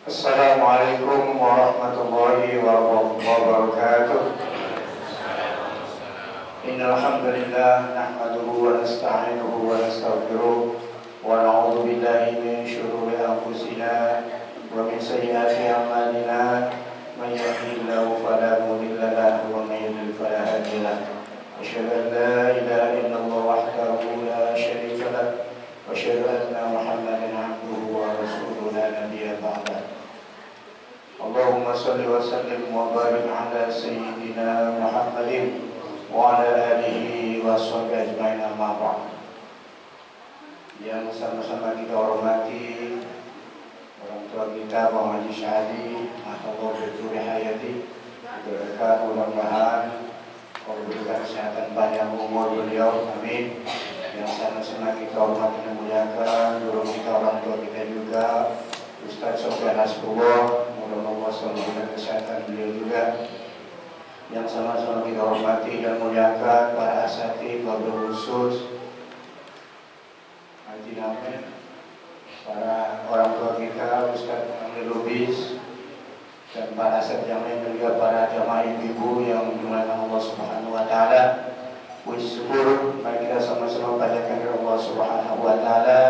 Assalamualaikum warahmatullahi wabarakatuh. Innal hamdalillah nahmaduhu wa nasta'inuhu wa nastaghfiruh wa na'udzu billahi min shururi anfusina wa min sayyiati a'malina. May yahdihillahu fala mudilla lahu wa may yudlil fala hadiya lahu. Asyhadu an la ilaha illallah wahdahu la syarika lahu wa asyhadu anna Muhammadan 'abduhu wa rasuluhu la nabiyya ba'dahu. Allahumma salli wa sallim wa barik ala sayyidina Muhammadin wa ala alihi wa sahbihi ajma'in, amma ba'd. Yang sama-sama kita hormati orang tua kita Pak Haji Syahadi, Allah berturi hayati, berkah mudah-mudahan Allah berikan kesehatan panjang umur beliau, amin. Yang sama-sama kita hormati dan muliakan guru kita, orang tua kita juga, Ustaz Sofyan Hasbullah, mudah-mudahan selalu memberikan kesehatan beliau juga. Yang sama-sama kita hormati dan muliakan para asatidz, wabil khusus Haji Namen, para orang tua kita, Ustaz Amir Lubis, dan para asatidz yang lain, juga para jamaah ibu-ibu yang dimuliakan Allah Subhanahu wa Ta'ala. Puji syukur mari kita sama-sama panjatkan kepada Allah Subhanahu wa Ta'ala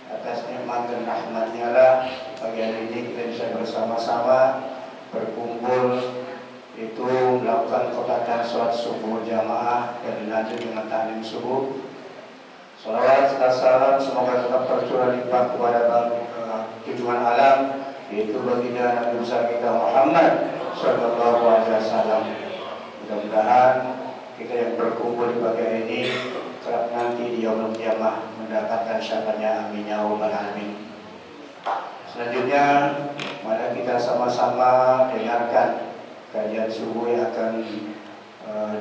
atas nikmat dan rahmat-Nya lah pagi hari ini kita bisa bersama-sama berkumpul itu melakukan khotbah salat subuh jamaah dan dilanjut dengan ta'lim subuh. Salawat serta salam semoga tetap tercurah limpah kepada tujuan alam, yaitu baginda Nabi besar kita Muhammad sallallahu alaihi wasallam. Mudah-mudahan kita yang berkumpul di pagi hari ini kelak nanti di yaumul qiyamah mendapatkan syafaatnya, amin ya rabbal alamin. Selanjutnya mari kita sama-sama dengarkan kajian subuh yang akan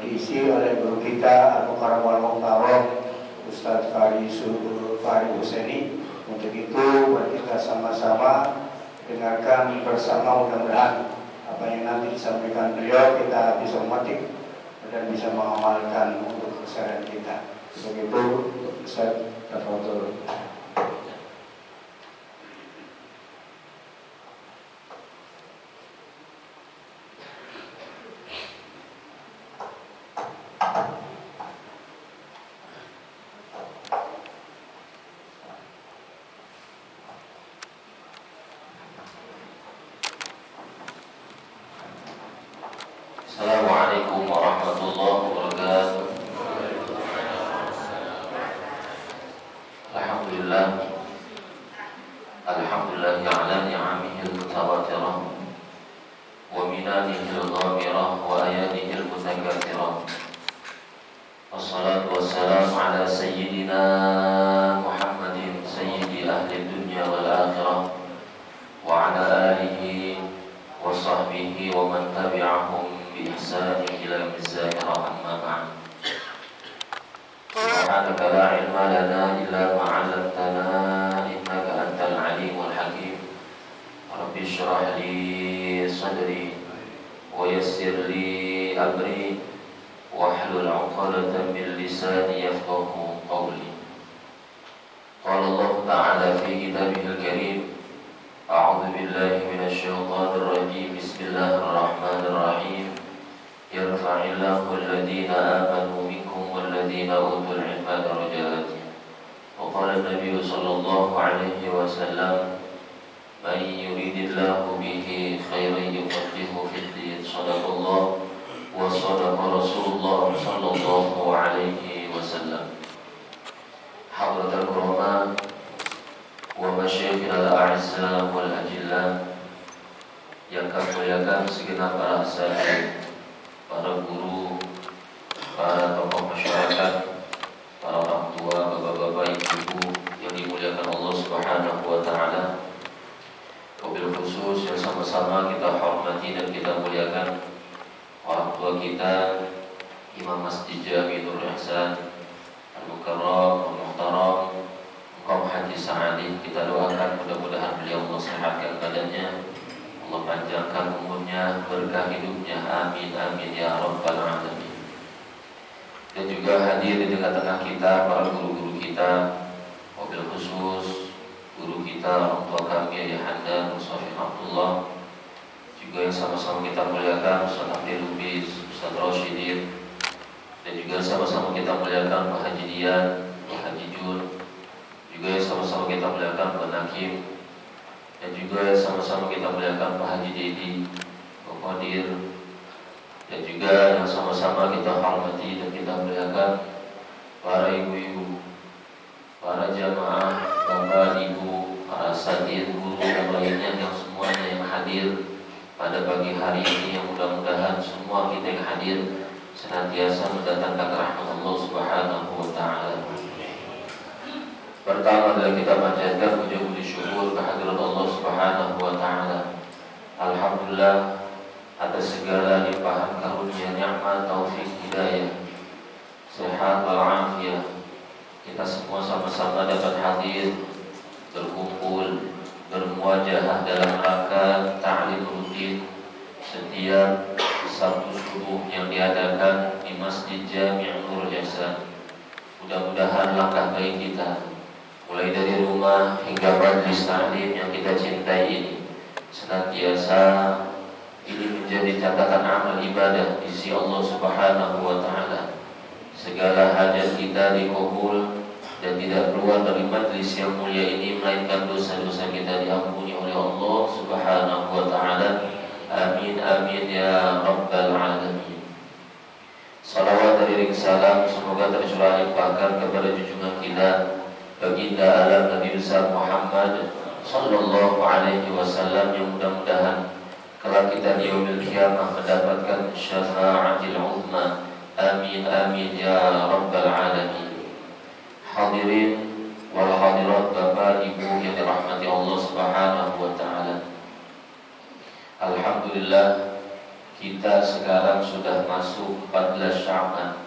diisi oleh guru kita Al-Mukarram wal Muhtaram Ustaz Fahri Husaini. Untuk itu mari kita sama-sama dengarkan bersama, mudah-mudahan apa yang nanti disampaikan beliau kita bisa memetik dan bisa mengamalkan untuk keseharian kita. Begitu Ustaz, tafadhol. Assalamualaikum warahmatullahi wabarakatuh. Alhamdulillah, alhamdulillah ala ni'amihi al-mutawatirah wa minanihi al-ghamirah wa ayatihi al-mutakathirah. Wassalatu wassalamu ala sayyidina Muhammadin sayyidi ahli dunya wal akhirah wa ala alihi wa sahbihi wa man tabi'ahum bi ihsani ila yaumil akhirah, amma ba'd. Subhanaka la ilma lana illa ma 'allamtana innaka antal alimul hakim. Rabbi shrah li sadri wa yassir li amri wahlul 'uqdatam min lisani yafqahu qawli. Qala Allah ta'ala fi kitabihil karim, a'udzu billahi minasy syaithanir rajim. Bismillahirrahmanirrahim. Yarfa'illahu alladhina amanu minkum walladhina utul ilma darajat. Wa qala an-nabiy sallallahu alaihi wasallam, man yuridillahu bihi khairan yufaqihuhu fid-din. Shadaqallah wa shadaqa Rasulullah sallallahu alaihi wasallam. Hadratul ulama wa masyayikhil a'izza wal ajilla, yang kami muliakan segenap para asatidz, para guru, para tokoh masyarakat, para orang tua, bapak-bapak, ibu-ibu yang dimuliakan Allah Subhanahu wa Ta'ala. Wabil khusus yang sama-sama kita hormati dan kita muliakan orang tua kita, Imam Masjid Jami Nur Ihsan Al-Mukarram Al-Muhtaram Muqam Haji Sa'adi. Kita doakan mudah-mudahan beliau Allah sehatkan badannya, Allah panjangkan umurnya, berkah hidupnya, amin amin ya rabbal alamin. Dan juga hadir di tengah-tengah kita para guru-guru kita, wabil khusus guru kita, orang tua kami, Ayah Handa, Ustaz Abdullah, juga yang sama-sama kita muliakan Ustaz Abdul Lubis, Ustaz Rashidin, dan juga sama-sama kita muliakan Pak Haji Dian, Pak Haji Jun, juga yang sama-sama kita muliakan Pak Nakim, dan juga yang sama-sama kita muliakan Pak Haji Dedi, Pak Qadir, dan juga yang sama-sama kita hormati dan kita muliakan para ibu-ibu, para jamaah, bapak, ibu, para asatidz, guru dan lainnya yang semuanya yang hadir pada pagi hari ini, yang mudah-mudahan semua kita yang hadir senantiasa mendatangkan rahmat Allah Subhanahu wa taala. Pertama adalah kita panjatkan puji syukur kehadirat Allah Subhanahu wa taala. Alhamdulillah atas segala limpahan karunia, nikmat, taufik, hidayah, sehat walafiat, kita semua sama-sama dapat hadir, berkumpul, bermuajahah dalam rangka ta'lim rutin setiap Sabtu subuh yang diadakan di Masjid Jami' Nurul Ihsan. Mudah-mudahan langkah baik kita, mulai dari rumah hingga majlis ta'lim yang kita cintai ini, senantiasa ini menjadi catatan amal ibadah di sisi Allah Subhanahu wa taala. Segala hajat kita dikabul dan tidak keluar dari majlis yang mulia ini melainkan dosa-dosa kita diampuni oleh Allah Subhanahu wa taala. Amin amin ya rabbal alamin. Salawat dan iring salam semoga tercurah limpahkan kepada junjungan kita baginda alam Nabi besar Muhammad sallallahu alaihi wasallam, yang mudah-mudahan kalau kita di yaumil qiyamah mendapatkan syafa'atil uzma. Amin amin ya rabbal alamin. Hadirin wal hadirat, bapak ibu yang dirahmati Allah Subhanahu wa taala. Alhamdulillah kita sekarang sudah masuk 14 Sya'ban.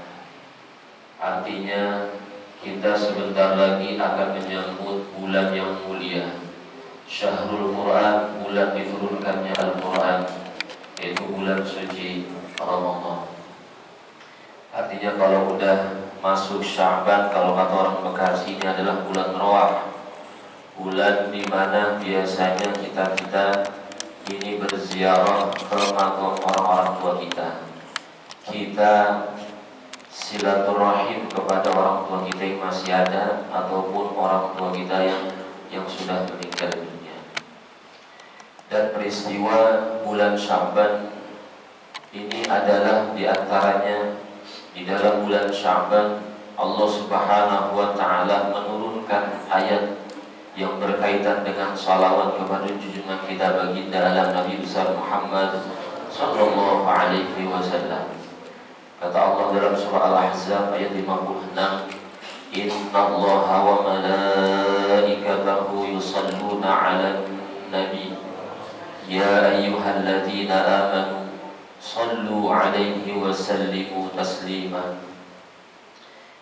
Artinya kita sebentar lagi akan menyambut bulan yang mulia, Syahrul Quran, bulan diturunkannya Al-Quran, yaitu bulan suci Ramadan. Artinya kalau udah masuk Sya'ban, kalau kata orang Bekasi, ini adalah bulan Rawah, bulan di mana biasanya kita ini berziarah ke makam orang-orang tua kita. Kita silaturahim kepada orang tua kita yang masih ada ataupun orang tua kita yang sudah meninggal dunia. Dan peristiwa bulan Sya'ban ini adalah diantaranya, di dalam bulan Sya'ban Allah Subhanahu wa taala menurunkan ayat yang berkaitan dengan salawat kepada junjungan kita baginda alam Nabi besar Muhammad sallallahu alaihi wasallam. Kata Allah dalam surah Al-Ahzab ayat 56, Innallaha wa malaikatahu yusalluna 'alan nabi ya ayyuhalladzina amanu sallu 'alaihi wa sallimu taslima.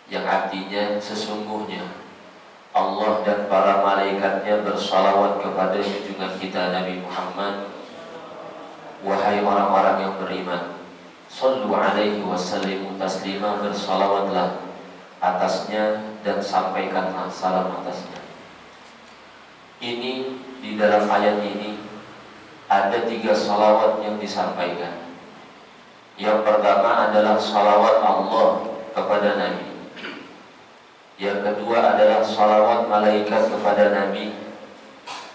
Yang artinya sesungguhnya Allah dan para malaikatnya bersalawat kepada junjungan kita Nabi Muhammad. Wahai orang-orang yang beriman, sallu alaihi wasallimu taslima, bersalawatlah atasnya dan sampaikanlah salam atasnya. Ini di dalam ayat ini ada 3 salawat yang disampaikan. Yang pertama adalah salawat Allah kepada Nabi. Yang kedua adalah salawat malaikat kepada Nabi.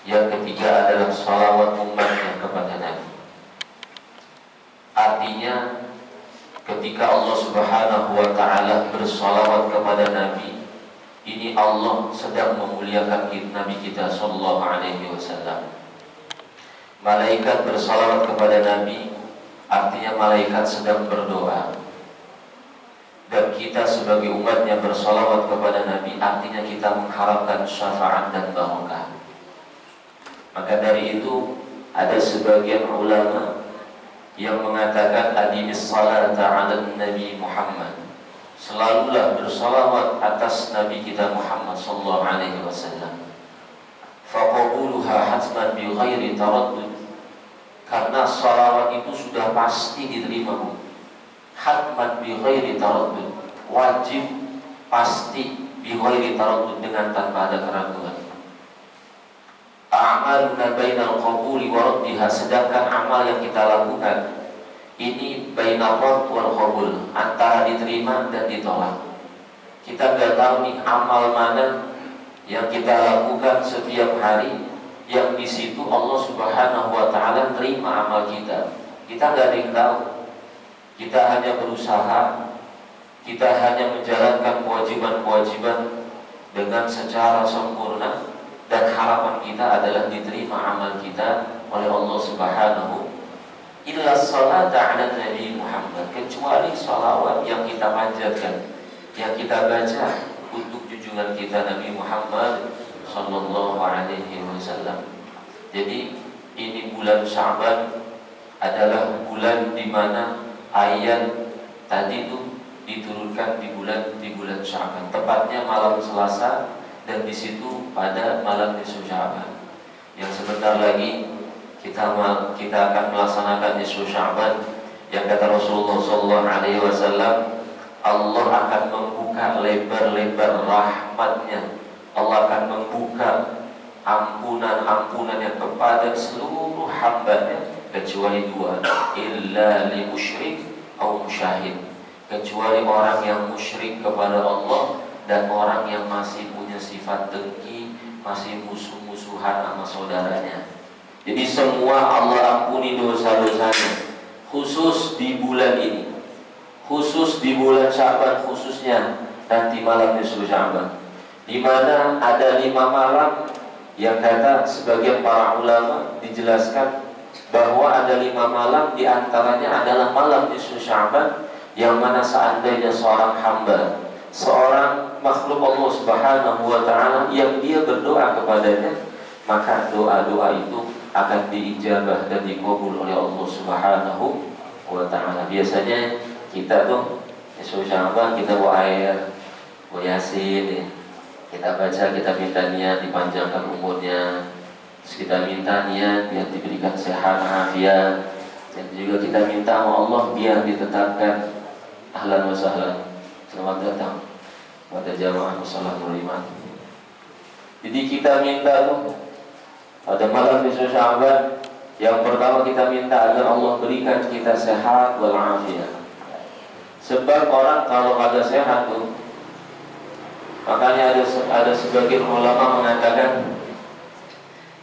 Yang ketiga adalah salawat umatnya kepada Nabi. Artinya ketika Allah Subhanahu wa ta'ala bersalawat kepada Nabi, ini Allah sedang memuliakan Nabi kita sallallahu alaihi wasallam. Malaikat bersalawat kepada Nabi, artinya malaikat sedang berdoa. Dan kita sebagai umatnya bersalawat kepada Nabi, artinya kita mengharapkan syafaat dan barokah. Maka dari itu ada sebagian ulama yang mengatakan adimis salata ala Nabi Muhammad, selalulah bersalawat atas Nabi kita Muhammad sallallahu alaihi wasallam. Faqabuluha hatman bi ghairi taraddud, karena salawat itu sudah pasti diterima. Hatman bi ghairi taraddud, wajib, pasti, bi ghairi taraddud, dengan tanpa ada keraguan. a'maluna bainal qabuli wa raddiha, sedangkan amal yang kita lakukan ini bainal radd wal qabul, antara diterima dan ditolak. Kita nggak tahu nih amal mana yang kita lakukan setiap hari yang di situ Allah Subhanahu wa taala terima amal kita. Kita nggak ada yang tahu. Kita hanya berusaha, kita hanya menjalankan kewajiban-kewajiban dengan secara sempurna, dan harapan kita adalah diterima amal kita oleh Allah Subhanahu. Illa salata ala Nabi Muhammad, kecuali salawat yang kita panjatkan, yang kita baca untuk junjungan kita Nabi Muhammad sallallahu alaihi wasallam. Jadi ini bulan Sya'ban adalah bulan di mana ayat tadi itu diturunkan di bulan Sya'ban, tepatnya malam Selasa, dan di situ pada malam nisfu Sya'ban. Yang sebentar lagi kita akan melaksanakan nisfu Sya'ban, yang kata Rasulullah sallallahu alaihi wasallam, Allah akan membuka lebar-lebar rahmatnya. Allah akan membuka ampunan-ampunannya kepada seluruh hambanya, kecuali dua, illa li musyrik atau musyahid, kecuali orang yang musyrik kepada Allah dan orang yang masih punya sifat dengki, masih musuh-musuhan sama saudaranya. Jadi semua Allah ampuni dosa-dosanya, khusus di bulan ini, khusus di bulan Sya'ban, khususnya nanti malam nisfu Sya'ban, di mana ada 5 malam yang kata sebagian para ulama dijelaskan bahwa ada 5 malam, diantaranya adalah malam nisfu Sya'ban, yang mana seandainya seorang hamba, seorang makhluk Allah Subhanahu wa taala yang dia berdoa kepadanya, maka doa-doa itu akan diijabah dan dikabul oleh Allah Subhanahu wa taala. Biasanya kita tuh nisfu Sya'ban kita bawa air, bawa Yasin ya. Kita baca, kita minta niat dipanjangkan umurnya, terus kita minta niat biar diberikan sehat afiat, dan juga kita minta sama Allah biar ditetapkan ahlan wa sahlan, selamat datang pada jamaah musalatul iman. Jadi kita minta tuh pada malam nisfu Sya'ban, yang pertama kita minta agar Allah berikan kita sehat wal afiat. Sebab orang kalau ada sehat tuh, makanya ada sebagian ulama mengatakan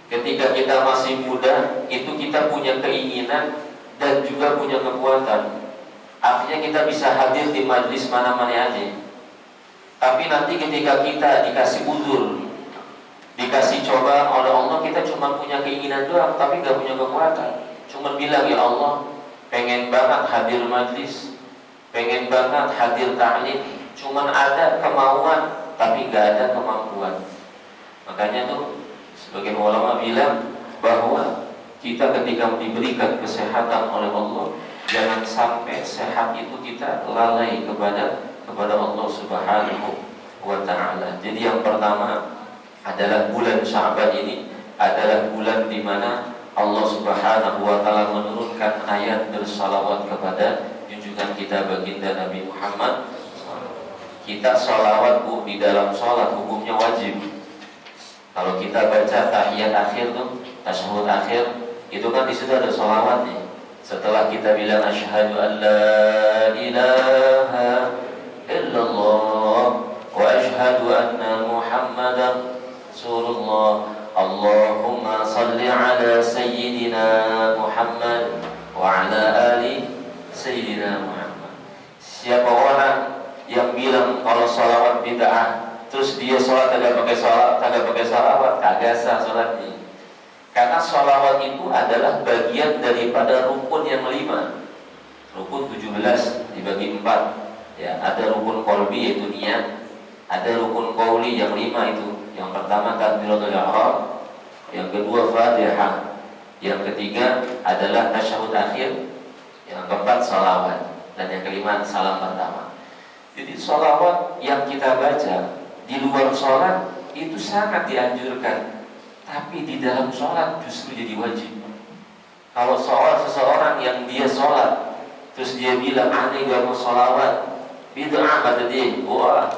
ketika kita masih muda itu kita punya keinginan dan juga punya kekuatan. Artinya kita bisa hadir di majlis mana-mana aja. Tapi nanti ketika kita dikasih uzur, dikasih coba oleh Allah, kita cuma punya keinginan doang tapi gak punya kekuatan. Cuma bilang, ya Allah, pengen banget hadir majlis, pengen banget hadir ta'lim, cuma ada kemauan tapi gak ada kemampuan. Makanya tuh sebagian ulama bilang bahwa kita ketika diberikan kesehatan oleh Allah, jangan sampai sehat itu kita lalai kepada Allah Subhanahu wa taala. Jadi yang pertama adalah bulan Sya'ban ini adalah bulan di mana Allah Subhanahu wa taala menurunkan ayat bersalawat kepada junjungan kita baginda Nabi Muhammad. Kita sholawat di dalam sholat hukumnya wajib. Kalau kita baca tahiyat akhir tuh, tasyahud akhir, itu kan di situ ada sholawatnya. Setelah kita bilang asyhadu an la ilaha illallah wa asyhadu anna Muhammadan Rasulullah, Allahumma salli ala sayyidina Muhammad wa ala ali sayyidina Muhammad. Siapa orang yang bilang kalau sholawat bid'ah, terus dia sholat kagak pakai sholawat, kagak sah sholatnya. Karena sholawat itu adalah bagian daripada rukun yang 5. Rukun 17 dibagi 4. Ya, ada rukun qalbi yaitu niat, ada rukun qauli yang 5 itu. Yang pertama takbiratul ihram, yang kedua Fatihah, yang ketiga adalah tasyahud akhir, yang keempat sholawat, dan yang kelima salam pertama. Jadi sholawat yang kita baca di luar sholat itu sangat dianjurkan, tapi di dalam sholat justru jadi wajib. Kalau seseorang yang dia sholat terus dia bilang aneh gak mau sholawat, bid'ah kata dia, wah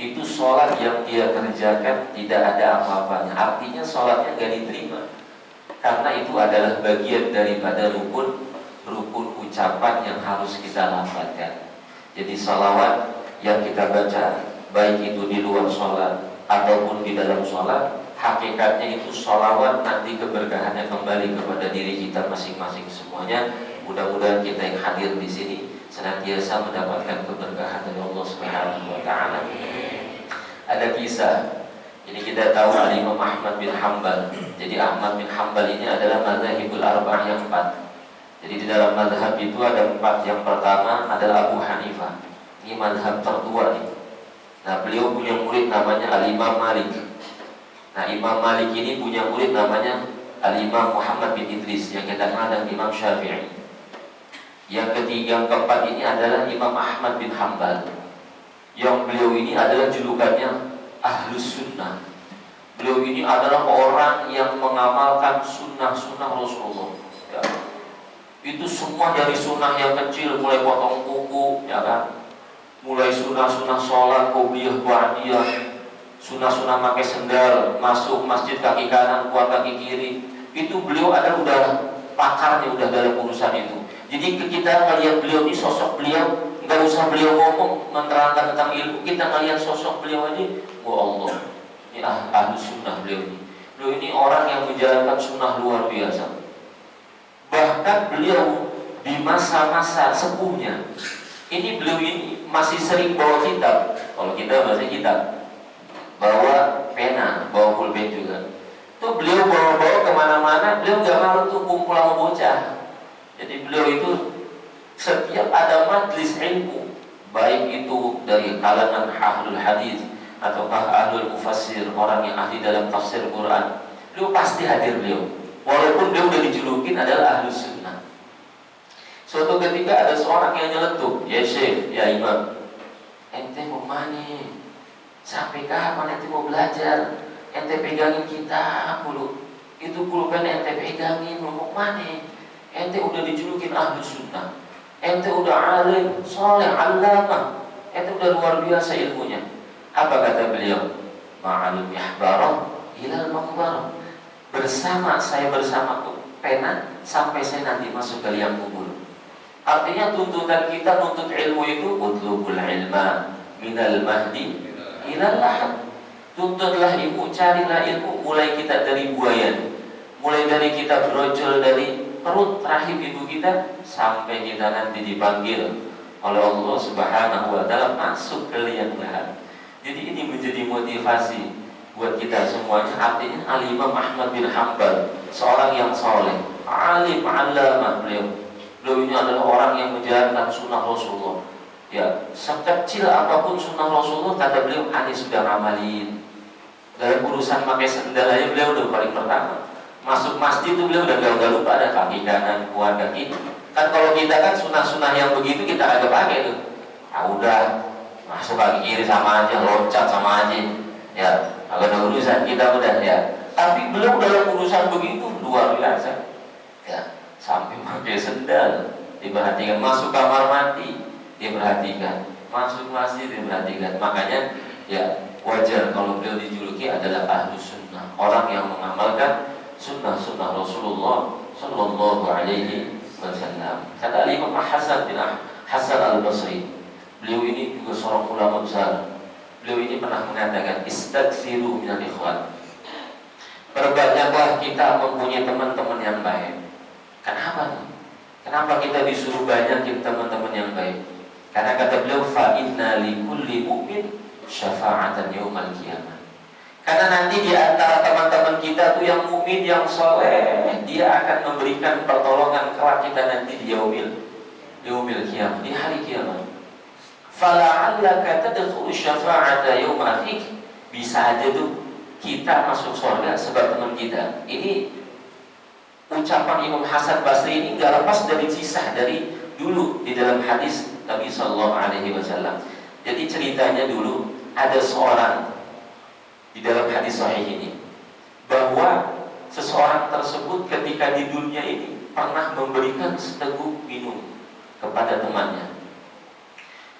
itu sholat yang dia kerjakan tidak ada apa-apanya. Artinya sholatnya gak diterima, karena itu adalah bagian daripada rukun ucapan yang harus kita lafazkan. Jadi salawat yang kita baca, baik itu di luar sholat ataupun di dalam sholat, hakikatnya itu salawat nanti keberkahannya kembali kepada diri kita masing-masing semuanya. Mudah-mudahan kita yang hadir di sini senantiasa mendapatkan keberkahan dari Allah Subhanahu wa taala. Ada kisah. Jadi kita tahu Imam Ahmad bin Hanbal. Jadi Ahmad bin Hanbal ini adalah mazhabul arba'ah yang 4. Jadi di dalam mazhab itu ada 4. Yang pertama adalah Abu Hanifah. Ini mazhab tertua nih. Nah, beliau punya murid namanya Al-Imam Malik. Nah, Imam Malik ini punya murid namanya Al-Imam Muhammad bin Idris yang kita kenal dengan Imam Syafi'i. Yang ketiga, yang keempat ini adalah Imam Ahmad bin Hanbal. Yang beliau ini adalah julukannya Ahlus Sunnah. Beliau ini adalah orang yang mengamalkan sunnah-sunnah Rasulullah. Ya. Itu semua dari sunnah yang kecil, mulai potong kuku, ya kan, mulai sunnah-sunnah sholat, qobliyah, ba'diyah, sunnah-sunnah pakai sendal, masuk masjid kaki kanan, keluar kaki kiri. Itu beliau ada udah pakarnya, udah dalam urusan itu. Jadi kita melihat beliau ini, sosok beliau, nggak usah beliau ngomong menerangkan tentang ilmu, kita melihat sosok beliau aja, wah Allah, ini ahlu sunnah beliau ini. Beliau ini orang yang menjalankan sunnah luar biasa. Bahkan beliau di masa-masa sepuhnya, ini beliau ini masih sering bawa kitab. Kalau kita baca kitab, bawa pena, bawa pulpen juga. Tuh beliau bawa-bawa kemana-mana, beliau gak malu tuh kumpul sama bocah. Jadi beliau itu setiap ada majlis ilmu, baik itu dari kalangan ahlul hadis ataukah ahlul mufassir, orang yang ahli dalam tafsir Quran, beliau pasti hadir beliau. Walaupun dia udah dijulukin adalah Ahlus Sunnah. Suatu ketika ada seorang yang nyeletuk, ya Syekh, ya Imam, ente mau mana? Sampai kapan ente mau belajar? Ente pegangin kitab dulu. Itu pulpen ente pegangin, mau mana? Ente udah dijulukin Ahlus Sunnah. Ente udah alim, soleh, allamah. Ente udah luar biasa ilmunya. Apa kata beliau? Ma'al mihbarah ilal maqbarah. Saya bersama pena sampai saya nanti masuk ke liang kubur. Artinya tuntutan kita nuntut ilmu itu utlubul ilma minal mahdi ilal lahad. Tuntutlah ilmu, carilah ilmu, mulai kita dari buayan, mulai dari kita brojol dari perut rahim ibu kita sampai kita nanti dipanggil oleh Allah Subhanahu wa taala masuk ke liang lahad. Jadi ini menjadi motivasi buat kita semuanya. Artinya Al-Imam Ahmad bin Hanbal, seorang yang soleh, alim, allamah beliau. Beliau ini adalah orang yang menjalankan sunnah Rasulullah. Ya, sekecil apapun sunnah Rasulullah, kata beliau, ani sudah ngamalin. Dalam urusan pakai sendal aja beliau udah paling pertama. Masuk masjid itu beliau udah gak lupa ada kaki kanan, keluar kaki. Kan kalau kita kan sunnah-sunnah yang begitu kita agak pakai tuh. Ah udah, masuk kaki kiri sama aja, loncat sama aja. Ya, kalau ada urusan kita udah ya. Tapi beliau dalam urusan begitu luar biasa. Ya, sampai pakai sendal diperhatikan, masuk kamar mandi diperhatikan, masuk masjid diperhatikan. Makanya ya wajar kalau beliau dijuluki adalah Ahlus Sunnah, orang yang mengamalkan sunnah-sunnah Rasulullah Sallallahu Alaihi Wasallam. Kata Imam Hasan bin Hasan Al-Basri, beliau ini juga seorang ulama besar. Beliau ini pernah mengatakan istaghfiru minal ikhwan. Perbanyaklah kita mempunyai teman-teman yang baik. Kenapa nih? Kenapa kita disuruh banyakin teman-teman yang baik? Karena kata beliau fa inna likulli mu'min syafa'atan yaumal qiyamah. Karena nanti di antara teman-teman kita tuh yang mukmin, yang soleh, dia akan memberikan pertolongan kelak kita nanti di yaumil qiyamah, di hari kiamat. Fala'allaka tadkhulu syafa'ata yauma akhik. Bisa aja tuh kita masuk surga sebab teman kita. Ini ucapan Imam Hasan Basri ini gak lepas dari kisah dari dulu di dalam hadis Nabi Sallallahu Alaihi Wasallam. Jadi ceritanya dulu ada seorang di dalam hadis sahih ini bahwa seseorang tersebut ketika di dunia ini pernah memberikan seteguk minum kepada temannya.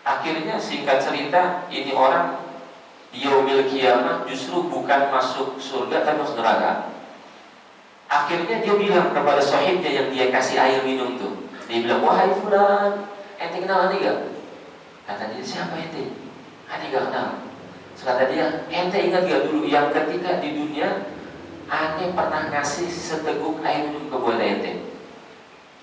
Akhirnya singkat cerita ini orang di yaumil qiyamah justru bukan masuk surga tapi masuk neraka. Akhirnya dia bilang kepada sahibnya yang dia kasih air minum tuh, dia bilang, wahai fulan, ente kenal ane gak? Kata dia, siapa ente? Ane gak kenal. Terus kata dia, ente ingat gak dulu yang ketika di dunia ane pernah ngasih seteguk air minum ke buat ente?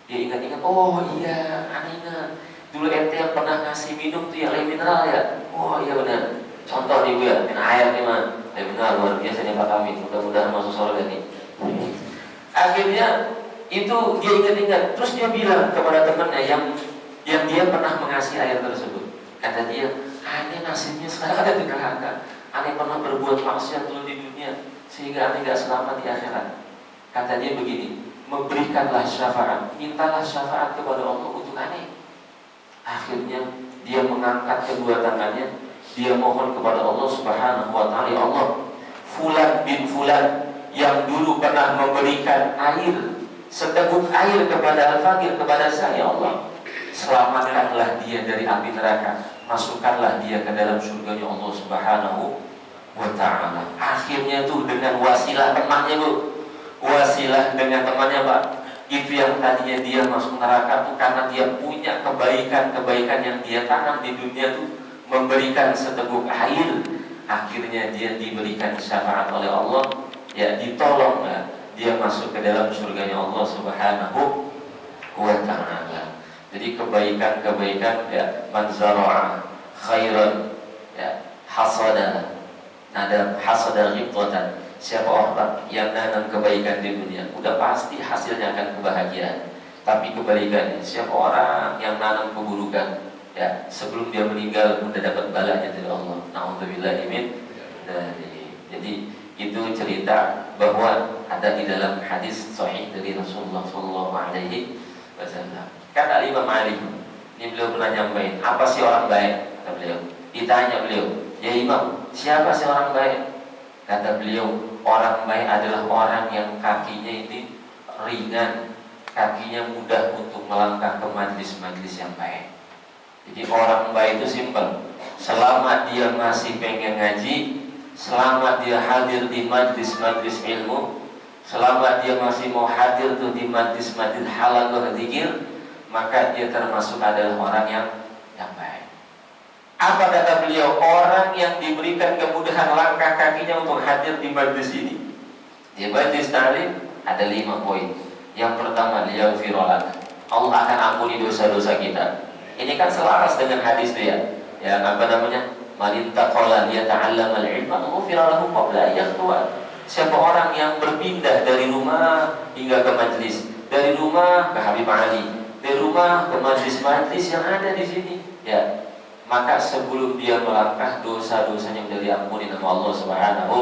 Dia ingat-ingat, oh iya, ane ingat. Dulu ente yang pernah ngasih minum tuh yang air mineral ya? Oh iya benar. Contoh nih Bu ya, minum air nih mah. Air mineral luar biasa nih Pak kami, mudah-mudahan masuk surga nih. Akhirnya itu dia ingat-ingat, terus dia bilang kepada temannya yang dia pernah mengasih air tersebut. Kata dia, ane nasibnya sekarang ada di neraka. Ane pernah berbuat maksiat dulu di dunia sehingga ane gak selamat di akhirat. Kata dia begini, memberikanlah syafaat, mintalah syafaat kepada Allah untuk ane. Akhirnya dia mengangkat kedua tangannya, dia mohon kepada Allah Subhanahu wa taala, ya Allah, fulan bin fulan yang dulu pernah memberikan air, seteguk air kepada Al-Fakir, kepada saya, Allah, selamatkanlah dia dari api neraka, masukkanlah dia ke dalam surganya Allah Subhanahu wa ta'ala. Akhirnya tuh dengan wasilah temannya Bu, wasilah dengan temannya Pak, itu yang tadinya dia masuk neraka tuh karena dia punya kebaikan-kebaikan yang dia tanam di dunia tuh, memberikan seteguk air. Akhirnya dia diberikan syafaat oleh Allah, ya ditolong ya, dia masuk ke dalam surganya Allah Subhanahu wa ta'ala. Jadi kebaikan-kebaikan ya, man zara'a khairan ya hasada ghibtatan. Siapa orang yang nanam kebaikan di dunia, udah pasti hasilnya akan kebahagiaan. Tapi kebalikannya, siapa orang yang nanam keburukan, ya sebelum dia meninggal udah dapat balanya dari Allah. Na'udzubillahi min dzalik. Jadi itu cerita bahwa ada di dalam hadis sahih dari Rasulullah sallallahu alaihi wasallam. Kata Imam Ali, ini beliau pernah nyampaikan, apa sih orang baik? Kata beliau. Ditanya beliau, ya Imam, siapa sih orang baik? Kata beliau, orang baik adalah orang yang kakinya ini ringan, kakinya mudah untuk melangkah ke majlis-majlis yang baik. Jadi orang baik itu simpel, selama dia masih pengen ngaji, selama dia hadir di majlis-majlis ilmu, selama dia masih mau hadir tuh di majlis-majlis halaqah dzikir, maka dia termasuk adalah orang yang baik. Apa kata beliau? Orang yang diberikan kemudahan langkah kakinya untuk hadir di majlis ini, di majlis ta'lim, ada 5 poin. Yang pertama, liyaghfirullah, Allah akan ampuni dosa-dosa kita. Ini kan selaras dengan hadis dia, yang apa namanya? Man taqala liyata'allama al-ilma ghufira lahu qabla yakhtuwa. Siapa orang yang berpindah dari rumah hingga ke majlis, dari rumah ke Habib Ali, dari rumah ke majlis-majlis yang ada di sini, ya, maka sebelum dia melangkah, dosa-dosanya sudah diampuni sama Allah Subhanahu.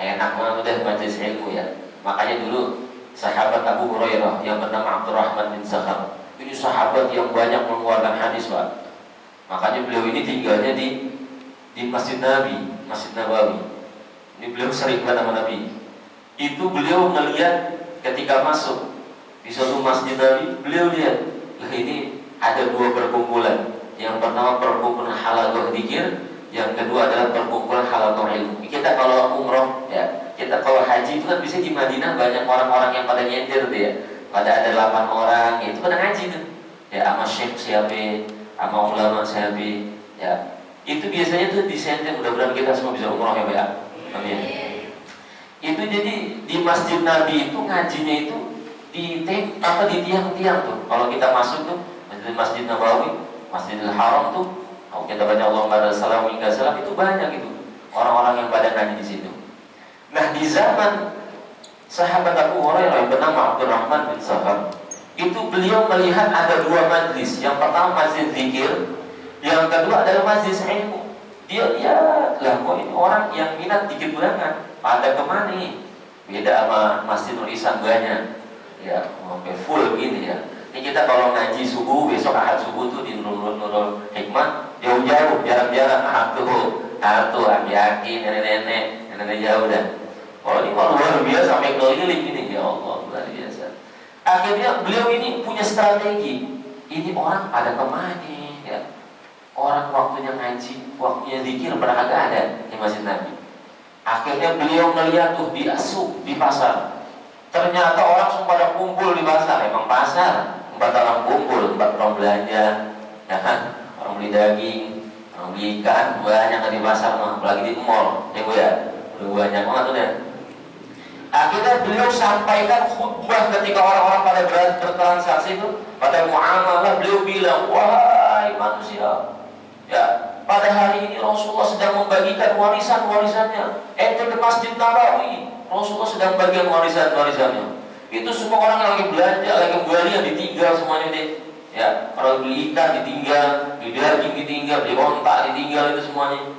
Enak banget majlis ilmu ya. Makanya dulu sahabat Abu Hurairah yang bernama Abdurrahman bin Sakhar, ini sahabat yang banyak mengeluarkan hadis Pak. Makanya beliau ini tinggalnya di Masjid Nabi, Masjid Nabawi. Ini beliau sering sama Nabi. Itu beliau melihat ketika masuk di suatu Masjid Nabi, beliau lihat, lah ini ada 2 perkumpulan. Yang pertama perkumpulan halaqah dzikir, yang kedua adalah perkumpulan halaqah ilmu. Kita kalau umroh ya, kita kalau haji itu kan bisa di Madinah banyak orang-orang yang pada nyender tuh ya. Pada ada 8 orang, ya, itu pada ngaji tuh. Ya sama syekh siapa, sama ulama siapa, ya. Itu biasanya tuh disender, mudah-mudahan kita semua bisa umroh ya Pak ya. Amin. Itu jadi di Masjid Nabi itu ngajinya itu di tiang-tiang tuh. Kalau kita masuk tuh Masjid Nabawi, Masjidil Haram tuh, kalau kita baca Allahumma salam hingga salam, itu banyak itu orang-orang yang pada ngaji di situ. Nah di zaman sahabat Abu Hurairah yang bernama Abdurrahman bin Sakhar, itu beliau melihat ada 2 majlis. Yang pertama majlis zikir, yang kedua adalah majlis ilmu. Dia lihat lah, kok ini orang yang minat dikit banget, pada kemana nih? Beda sama Masjidul Ihsan banyak, ya sampai full begini ya. Ini kita kalau ngaji subuh, besok ahad subuh tuh di Nurul Hikmah, jauh-jauh, jarang-jarang ahad tuh aki-aki, nenek-nenek jauh dah. Kalau ini luar biasa sampai keliling ini, ya Allah, luar biasa. Akhirnya beliau ini punya strategi. Ini orang pada kemana ya? Orang waktunya ngaji, waktunya zikir beragak ada di masjid Nabi. Akhirnya beliau melihat tuh di asuk di pasar. Ternyata orang semua pada kumpul di pasar. Emang pasar tempat orang kumpul, tempat orang belanja, ya kan? Orang beli daging, orang beli ikan, banyak di pasar mah, apalagi di mall, ya Bu ya. Udah banyak banget tuh ya. Akhirnya beliau sampaikan khutbah ketika orang-orang pada bertransaksi itu, pada muamalah beliau bilang, wahai manusia, ya, pada hari ini Rasulullah sedang membagikan warisan-warisannya. Ente ke Masjid Nabawi, Rasulullah sedang bagian warisan-warisannya. Itu semua orang yang lagi belanja, lagi kembali yang ditinggal semuanya deh. Ya, kalau beli ikan ditinggal, beli daging ditinggal, beli ontak ditinggal, itu semuanya.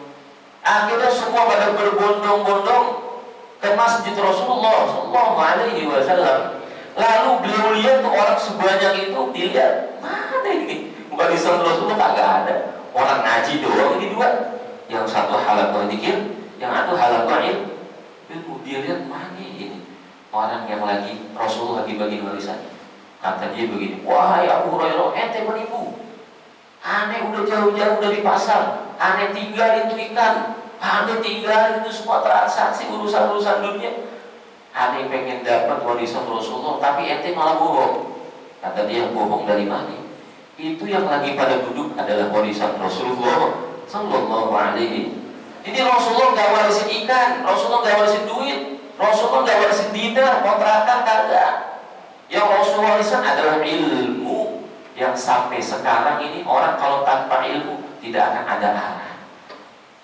Akhirnya semua pada berbondong-bondong ke Masjid Rasulullah Sallallahu Alaihi Wasallam. Lalu beliau lihat tuh orang sebanyak itu, dilihat mana ini warisan Rasulullah, kagak ada. Orang ngaji doang ini dua, yang satu halaqah dzikir, yang satu halaqah ilmu. Dia lihat mana ini orang yang lagi Rasulullah lagi bagi warisan. Kata dia begini, wahai Abu Hurairah, ente menipu. Aneh udah jauh-jauh dari pasar, aneh tinggal itu ikan, aneh tinggal itu semua transaksi urusan-urusan dunia. Aneh pengen dapat warisan Rasulullah, tapi ente malah bohong. Kata dia, bohong dari mana? Itu yang lagi pada duduk adalah warisan Rasulullah Sallallahu Alaihi. Jadi Rasulullah nggak warisin ikan, Rasulullah nggak warisin duit, Rasulullah nggak warisin dinar, kontrakan, kagak. Yang Rasulullah warisan adalah ilmu, yang sampai sekarang ini orang kalau tanpa ilmu tidak akan ada arah.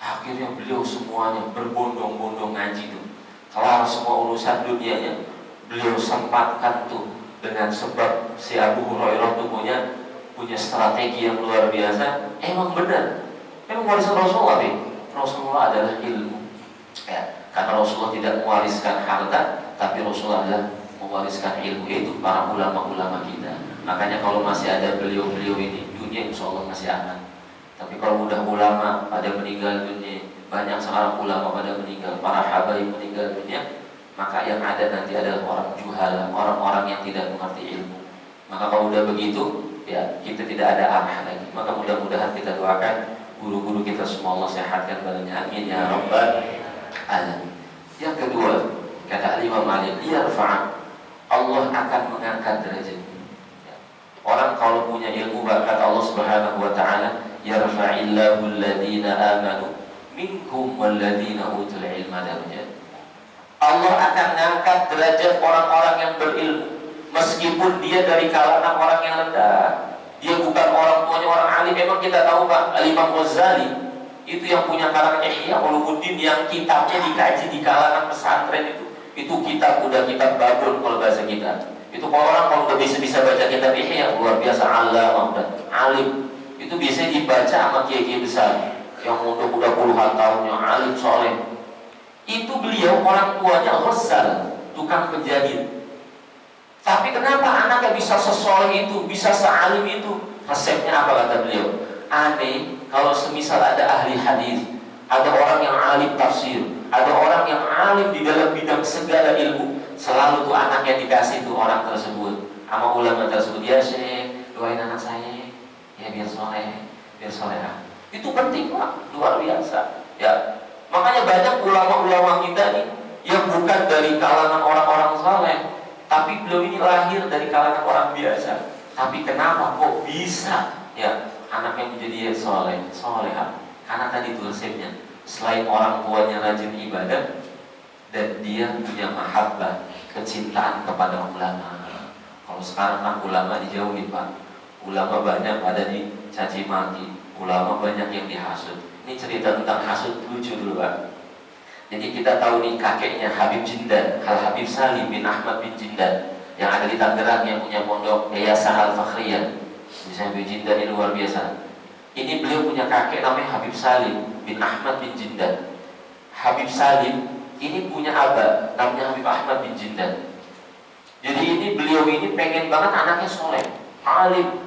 Akhirnya beliau semuanya berbondong-bondong ngaji tuh. Kelar semua urusan dunianya, beliau sempatkan tuh dengan sebab si Abu Hurairah tuh punya strategi yang luar biasa. Emang benar, memang warisan Rasulullah nih. Rasulullah adalah ilmu, ya, karena Rasulullah tidak mewariskan harta, tapi Rasulullah adalah mewariskan ilmu, yaitu para ulama-ulama kita. Makanya kalau masih ada beliau-beliau ini, dunia insya Allah masih aman. Tapi kalau udah ulama pada meninggal dunia, banyak seorang ulama pada meninggal, para habaib meninggal dunia, maka yang ada nanti adalah orang juhala, orang-orang yang tidak mengerti ilmu. Maka kalau udah begitu, ya kita tidak ada arah lagi. Maka mudah-mudahan kita doakan guru-guru kita semua Allah sehatkan badannya, amin ya rabbal alamin. Yang kedua, kata Imam Malik, Allah akan mengangkat derajat. Orang kalau punya ilmu, kata Allah Subhanahu wa taala, yarfa'illahu alladhina amanu minkum walladhina utul ilma darajat. Allah akan mengangkat derajat orang-orang yang berilmu, meskipun dia dari kalangan orang yang rendah. Dia bukan orang tuanya orang alim. Memang kita tahu Pak, Al-Imam Ghazali itu yang punya karangan Ihya Ulumuddin, yang kitabnya dikaji di kalangan pesantren itu kitab udah kitab babon kalau bahasa kita. Itu orang kalau udah bisa baca kitab Ihya, luar biasa alam, alim. Itu biasanya dibaca sama kiai-kiai besar yang udah puluhan tahun, yang alim soleh. Itu beliau orang tuanya Ghazal, tukang penjahit. Tapi kenapa anaknya bisa sesoleh itu, bisa sealim itu? Resepnya apa kata beliau? Aneh kalau semisal ada ahli hadis, ada orang yang alim tafsir, ada orang yang alim di dalam bidang segala ilmu, selalu tuh anaknya dikasih tuh orang tersebut sama ulama tersebut, ya Syekh, doain anak saya ya biar soleh, biar soleha. Itu penting Pak, luar biasa. Ya, makanya banyak ulama-ulama kita nih yang bukan dari kalangan orang-orang soleh, tapi beliau ini lahir dari kalangan orang biasa. Tapi kenapa kok bisa ya anaknya menjadi soleha? Karena tadi itu resepnya. Selain orang tuanya rajin ibadah, dan dia punya mahabbah, kecintaan kepada ulama. Kalau sekarang kan ulama dijauhi Pak. Ulama banyak ada dicaci maki, ulama banyak yang dihasut. Ini cerita tentang hasut lucu dulu Pak. Jadi kita tahu nih kakeknya Habib Jindan, Al Habib Salim bin Ahmad bin Jindan, yang ada di Tangerang, yang punya pondok Yayasan Al Fakhriyah. Misalnya Habib Jindan ini luar biasa. Ini beliau punya kakek namanya Habib Salim bin Ahmad bin Jindan. Habib Salim ini punya abah namanya Habib Ahmad bin Jindan. Jadi ini beliau ini pengen banget anaknya soleh, alim,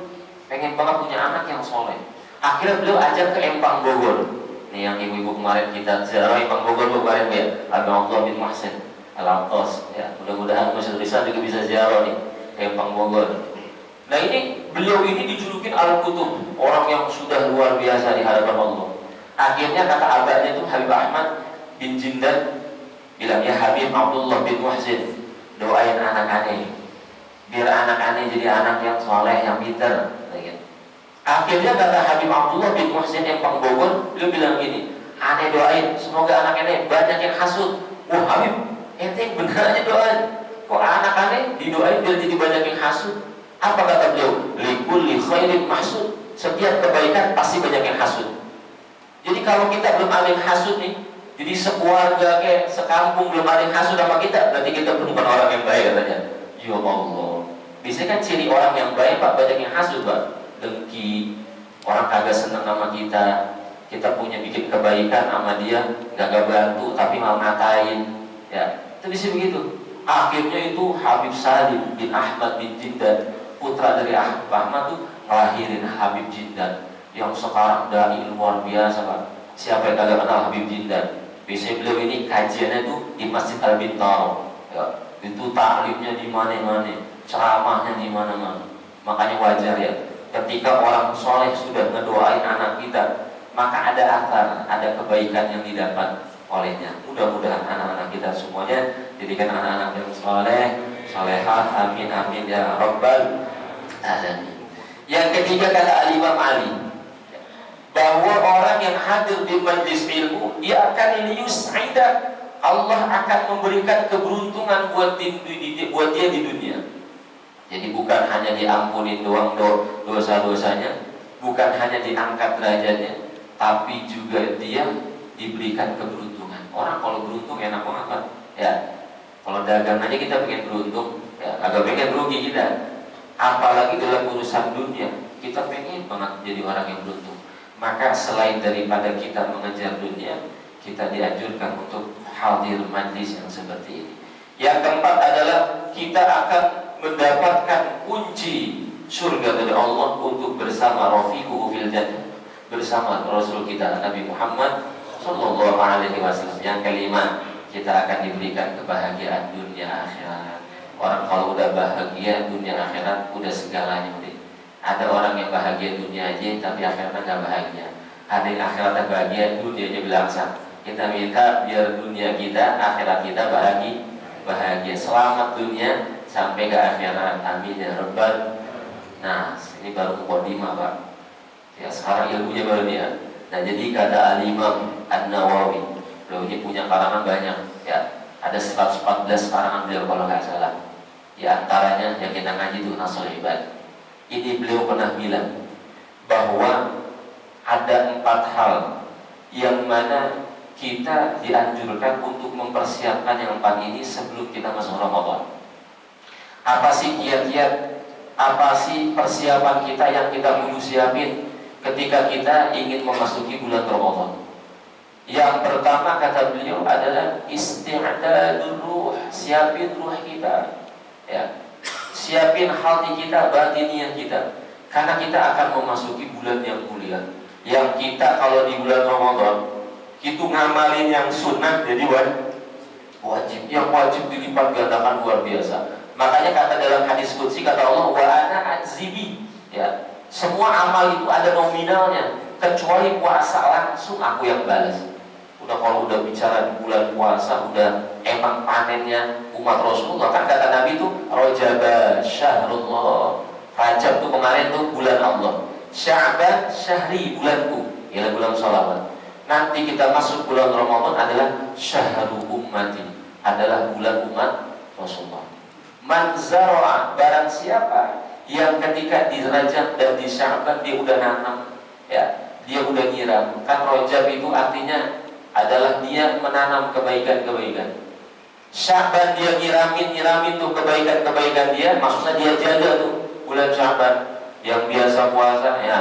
pengen banget punya anak yang soleh. Akhirnya beliau ajak ke Empang Bogor. Nih yang ibu-ibu kemarin kita ziarah Empang Bogor kemarin ya, Abdullah bin Mahsin Al-Aqas ya. Mudah-mudahan Masjid Rizal juga bisa ziarah nih ke Empang Bogor. Nah ini Beliau ini dijulukin Al-Qutub, orang yang sudah luar biasa di hadapan Allah. Akhirnya kata abadnya itu Habib Ahmad bin Jindan bilang, ya Habib Abdullah bin Muhsin, doain anak aneh biar anak aneh jadi anak yang soleh, yang pintar. Akhirnya kata Habib Abdullah bin Muhsin yang Bogor, beliau bilang gini, aneh doain semoga anak aneh banyak yang hasud. Wah Habib, ente bener aja doain, kok anak aneh didoain biar jadi banyak yang hasud? Apa kata beliau? Likulli khairin mahsud, setiap kebaikan pasti banyak yang hasud. Jadi kalau kita belum ada yang hasud nih, jadi sekeluarga kayak sekampung belum ada yang hasud sama kita, berarti kita bukan orang yang baik katanya. Ya Allah, biasanya kan ciri orang yang baik Pak, banyak yang hasud Pak. Dengki, orang kagak seneng sama kita punya bikin kebaikan sama dia, gak bantu tapi malah ngatain, ya itu bisa begitu. Akhirnya itu Habib Salim bin Ahmad bin Jindan, putra dari Ahmad tuh lahirin Habib Jindan yang sekarang dai luar biasa Pak. Siapa yang kagak kenal Habib Jindan? Biasanya beliau ini kajiannya tuh di Masjid Al-Bintaro, ya, itu taklimnya di mana-mana, ceramahnya di mana-mana. Makanya wajar ya, ketika orang soleh sudah ngedoain anak kita, maka ada athar, ada kebaikan yang didapat olehnya. Mudah-mudahan anak-anak kita semuanya jadikan anak-anak yang soleh, solehah, amin amin ya rabbal alamin. Yang ketiga kata Imam Ali, bahwa orang yang hadir di majlis ilmu, dia akan liyus'ida, Allah akan memberikan keberuntungan buat dia di dunia. Jadi bukan hanya diampuni doang dosa-dosanya, bukan hanya diangkat derajatnya, tapi juga dia diberikan keberuntungan. Orang kalau beruntung enak banget Pak. Ya, kalau dagang aja kita pengen beruntung, ya, agak pengen rugi kita. Apalagi dalam urusan dunia, kita pengen banget jadi orang yang beruntung. Maka selain daripada kita mengejar dunia, kita dianjurkan untuk hadir majlis yang seperti ini. Yang keempat adalah kita akan mendapatkan kunci surga dari Allah untuk bersama Rafiquhu fil jannah, bersama Rasul kita Nabi Muhammad sallallahu alaihi wasallam. Yang kelima, kita akan diberikan kebahagiaan dunia akhirat. Orang kalau udah bahagia dunia akhirat udah segalanya udah. Ada orang yang bahagia dunia aja tapi akhiratnya nggak bahagia. Ada yang akhiratnya bahagia, dunianya belangsang. Kita minta biar dunia kita, akhirat kita bahagia. Selamat dunia sampai ke akhirat. Amin ya rabbal. Nah, ini baru mukadimah Pak. Ya, sekarang ilmunya baru dia. Nah, jadi kata Al-Imam An-Nawawi, beliau ini punya karangan banyak. Ya, ada 114 karangan beliau kalau nggak salah. Di antaranya yang kita ngaji itu Nasul Ibad. Ini beliau pernah bilang bahwa ada 4 hal yang mana kita dianjurkan untuk mempersiapkan yang 4 ini sebelum kita masuk Ramadan. Apa sih kiat-kiat, apa sih persiapan kita yang kita perlu siapin ketika kita ingin memasuki bulan Ramadan? Yang pertama kata beliau adalah isti'dadul ruh, siapin ruh kita, ya. Siapin hati kita, batiniah kita, karena kita akan memasuki bulan yang mulia. Yang kita kalau di bulan Ramadan itu ngamalin yang sunnah jadi wajib, yang wajib dilipat gandakan luar biasa. Makanya kata dalam hadis qudsi kata Allah, wa ana ajzibi, ya, semua amal itu ada nominalnya kecuali puasa, langsung aku yang balas. Udah kalau udah bicara di bulan puasa, udah emang panennya umat Rasulullah. Kan kata Nabi itu Rajab syahrullah, Rajab tuh kemarin tuh bulan Allah, Sya'ban syahri bulanku, ialah bulan sholawat. Nanti kita masuk bulan Ramadan adalah syahrul ummati, adalah bulan umat Rasulullah. Man zara'a, barang siapa yang ketika di Rajab dan di Sya'ban dia udah nanam, ya, dia udah nyiram. Kan Rajab itu artinya adalah dia menanam kebaikan-kebaikan. Sya'ban dia nyiramin tuh kebaikan-kebaikan dia, maksudnya dia jaga tuh bulan Sya'ban. Yang biasa puasa, ya,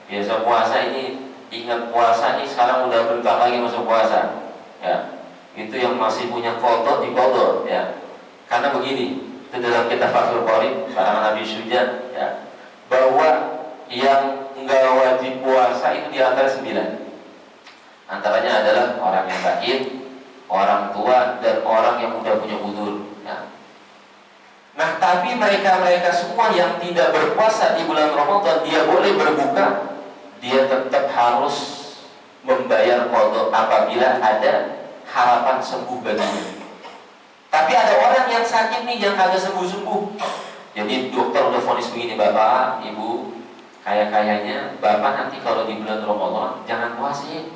biasa puasa ini ingat puasa ini sekarang udah bentar lagi masuk puasa, ya. Itu yang masih punya foto di foto, ya. Karena begini, itu dalam kitab Fathul Qorib karangan Nabi Suja, ya, bahwa yang enggak wajib puasa itu di antara 9. Antaranya adalah orang yang sakit, orang tua, dan orang yang udah punya udzur, ya. Nah, tapi mereka-mereka semua yang tidak berpuasa di bulan Ramadan, dia boleh berbuka, dia tetap harus membayar qadha apabila ada harapan sembuh baginya. Tapi ada orang yang sakit nih, yang kagak sembuh-sembuh. Jadi dokter udah vonis begini, Bapak, Ibu, kayaknya Bapak nanti kalau di bulan Ramadan jangan puasa ya.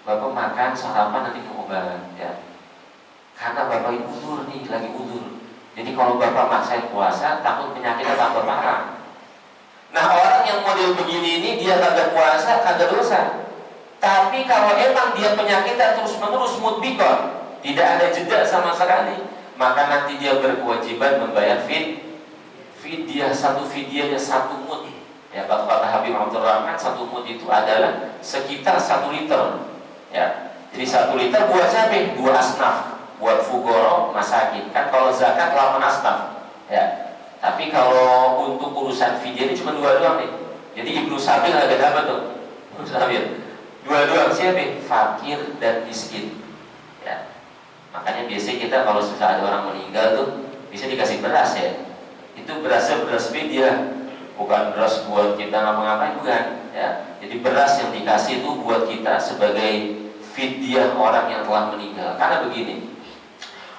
Bapak makan sarapan nanti mau obat ya. Karena Bapak ini udur nih, lagi udur. Jadi kalau Bapak maksain puasa, takut penyakitnya tambah parah. Nah, orang yang model begini ini dia kagak puasa, kagak dosa. Tapi kalau emang dia penyakitnya terus-menerus mutbikon, tidak ada jeda sama sekali, maka nanti dia berkewajiban membayar fidyah. Satu fidyahnya 1 mud. Ya, kata Habib Abdurrahman, 1 mud itu adalah sekitar 1 liter. Ya, jadi 1 liter buat siapa? 2 asnaf, buat fugoro, masakin. Kan kalau zakat 8 asnaf. Ya, tapi kalau untuk urusan fidyah ini cuma 2 doang nih. Jadi Ibnu Sabil ada dapat tuh. Ibnu Sabil 2 doang, siapa? Fakir dan miskin. Ya. Makanya biasanya kita kalau sudah ada orang meninggal tuh bisa dikasih beras ya. Itu berasnya beras fidyah, bukan beras buat kita ngapa-ngapain, bukan ya. Jadi beras yang dikasih itu buat kita sebagai fidyah orang yang telah meninggal. Karena begini,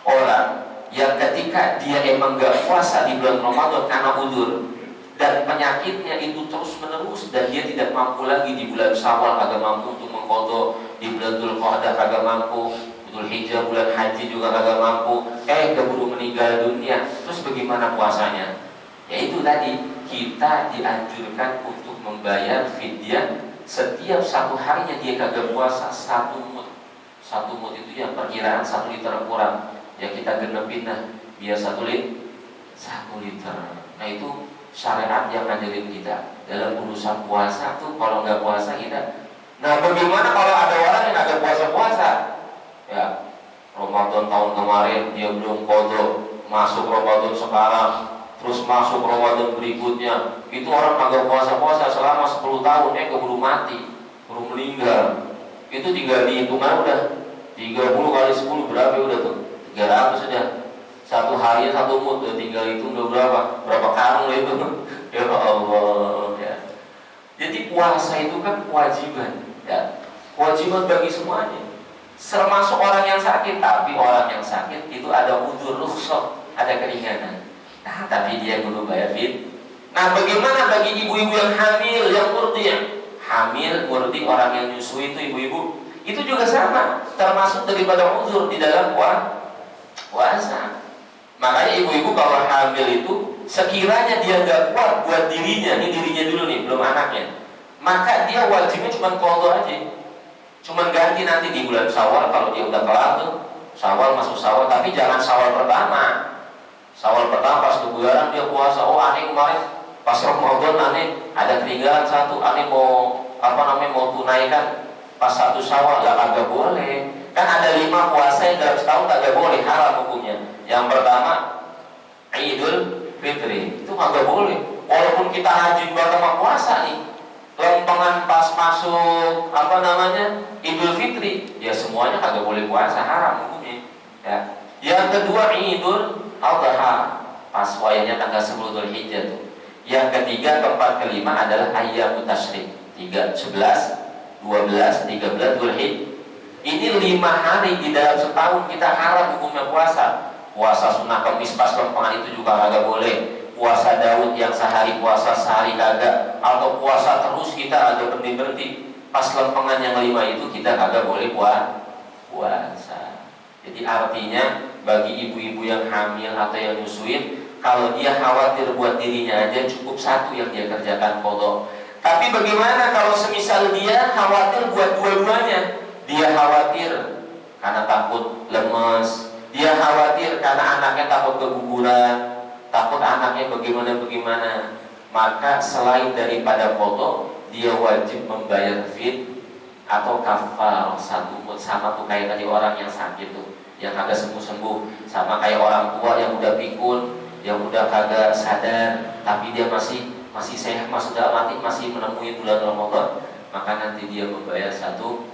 orang yang ketika dia emang gak puasa di bulan Ramadan karena udur dan penyakitnya itu terus menerus dan dia tidak mampu lagi di bulan Syawal, kagak mampu untuk mengqadha, di bulan Dzulqa'dah kagak mampu, Dzulhijjah bulan haji juga kagak mampu, keburu meninggal dunia, terus bagaimana puasanya? Ya itu tadi, kita dianjurkan untuk membayar fidyah setiap 1 harinya dia kagak puasa 1 mud. 1 mud itu yang perkiraan 1 liter kurang. Ya kita genepin lah, biar 1 liter. Nah itu syariat yang ngajarin kita dalam urusan puasa tuh. Kalau nggak puasa kita, nah bagaimana kalau ada orang yang agak puasa-puasa ya, Ramadan tahun kemarin dia belum qadha, masuk Ramadan sekarang, terus masuk Ramadan berikutnya, itu orang agak puasa-puasa selama 10 tahun, keburu mati, keburu meninggal. Itu tinggal dihitungan udah 30 kali 10 berapa udah tuh, 300 sudah. 1 hari 1 mud, tinggal itu udah berapa karung itu. Ya Allah ya. Jadi puasa itu kan kewajiban ya, kewajiban bagi semuanya, termasuk orang yang sakit. Tapi orang yang sakit itu ada udzur rukhsah, ada keringanan. Nah, tapi dia perlu bayar fidyah. Nah, bagaimana bagi ibu-ibu yang hamil, yang murdi? Hamil, murdi, orang yang nyusui itu ibu-ibu, itu juga sama, termasuk daripada udzur di dalam puasa. Makanya ibu-ibu kalau hamil itu sekiranya dia nggak kuat buat dirinya, ini dirinya dulu nih, belum anaknya, maka dia wajibnya cuma qadha aja, cuma ganti nanti di bulan Syawal kalau dia udah kelar tuh, Syawal masuk Syawal, tapi jangan Syawal pertama. Syawal pertama pas kebugaran dia puasa, aneh kemarin pas Ramadan aneh ada ketinggalan 1, aneh mau mau tunaikan pas 1 Syawal, ya kagak boleh. Kan ada 5 puasa yang dalam setahun kagak boleh, haram hukumnya. Yang pertama Idul Fitri, itu kagak boleh. Walaupun kita rajin banget sama puasa nih, lempengan pas masuk Idul Fitri, ya semuanya kagak boleh puasa, haram hukumnya. Ya. Yang kedua Idul Adha, pas wayahnya tanggal 10 Dzulhijjah tuh. Yang ketiga, keempat, kelima adalah Ayyamut Tasyrik, 3, 11, 12, 13 Dzulhijjah. Ini 5 hari di dalam setahun kita haram hukumnya puasa. Puasa sunnah Kamis pas lempengan itu juga kagak boleh. Puasa Daud yang sehari puasa sehari kagak, atau puasa terus kita agak berhenti-berhenti. Pas lempengan yang 5 itu kita kagak boleh puasa. Jadi artinya bagi ibu-ibu yang hamil atau yang nyusuin, kalau dia khawatir buat dirinya aja cukup 1 yang dia kerjakan qadha. Tapi bagaimana kalau semisal dia khawatir buat dua-duanya? Dia khawatir karena takut lemes, dia khawatir karena anaknya takut keguguran, takut anaknya bagaimana, maka selain daripada qadha, dia wajib membayar atau kafar 1 mud. Sama tuh kayak tadi orang yang sakit tuh, yang kagak sembuh-sembuh, sama kayak orang tua yang udah pikun, yang udah kagak sadar, tapi dia masih sehat, masih dalam hati, masih menemui bulan Ramadan, maka nanti dia membayar satu.